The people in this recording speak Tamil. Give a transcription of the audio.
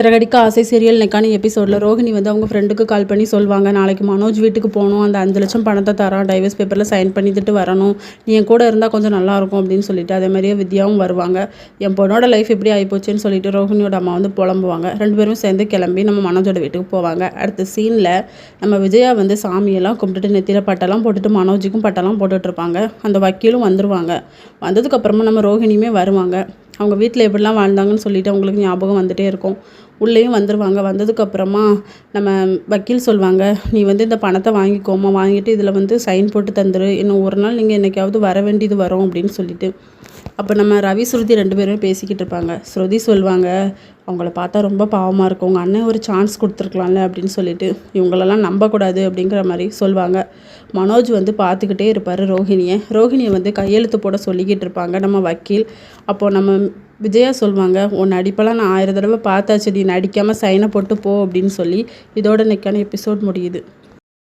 சிறகடிக்க ஆசை சீரியல் நெக்கான எபிசோடில் ரோஹிணி வந்து அவங்க ஃப்ரெண்டுக்கு கால் பண்ணி சொல்லுவாங்க, நாளைக்கு மனோஜ் வீட்டுக்கு போகணும், அந்த 5 லட்சம் பணத்தை தரான், டைவர்ஸ் பேப்பரில் சைன் பண்ணிட்டு வரணும், நீ என் கூட இருந்தால் கொஞ்சம் நல்லாயிருக்கும் அப்படின்னு சொல்லிட்டு, அதே மாதிரியே வித்யாவும் வருவாங்க. என் பொண்ணோட லைஃப் எப்படி ஆகிப்போச்சுன்னு சொல்லிட்டு ரோஹிணியோட அம்மா வந்து புலம்புவாங்க. 2 பேரும் சேர்ந்து கிளம்பி நம்ம மனோஜோட வீட்டுக்கு போவாங்க. அடுத்த சீனில் நம்ம விஜயா வந்து சாமியெல்லாம் கும்பிட்டுட்டு நெத்தியில் பட்டெல்லாம் போட்டுட்டு மனோஜுக்கும் பட்டெல்லாம் போட்டுட்ருப்பாங்க. அந்த வக்கீலும் வந்துடுவாங்க. வந்ததுக்கப்புறமா நம்ம ரோஹிணியுமே வருவாங்க. அவங்க வீட்டில் எப்படிலாம் வாழ்ந்தாங்கன்னு சொல்லிட்டு அவங்களுக்கு ஞாபகம் வந்துகிட்டே இருக்கும். உள்ளேயும் வந்துடுவாங்க. வந்ததுக்கப்புறமா நம்ம வக்கீல் சொல்லுவாங்க, நீ வந்து இந்த பணத்தை வாங்கிக்கோமா, வாங்கிட்டு இதில் வந்து சைன் போட்டு தந்துரு, இன்னும் ஒரு நாள் நீங்கள் என்றைக்காவது வர வேண்டியது வரும் அப்படின்னு சொல்லிட்டு. அப்போ நம்ம ரவி ஸ்ருதி 2 பேரும் பேசிக்கிட்டு இருப்பாங்க. ஸ்ருதி சொல்லுவாங்க, அவங்கள பார்த்தா ரொம்ப பாவமாக இருக்கும், உங்கள் அண்ணன் ஒரு சான்ஸ் கொடுத்துருக்கலாம்ல அப்படின்னு சொல்லிட்டு, இவங்களெல்லாம் நம்பக்கூடாது அப்படிங்கிற மாதிரி சொல்லுவாங்க. மனோஜ் வந்து பார்த்துக்கிட்டே இருப்பார் ரோஹிணியை வந்து கையெழுத்து போட சொல்லிக்கிட்டு இருப்பாங்க நம்ம வக்கீல். அப்போது நம்ம விஜயா சொல்லுவாங்க, உன் நடிப்பெல்லாம் நான் 1000 தடவை பார்த்தாச்சு, நீ நடிக்காமல் சைனை போட்டு போ அப்படின்னு சொல்லி இதோட இன்னைக்கான எபிசோட் முடியுது.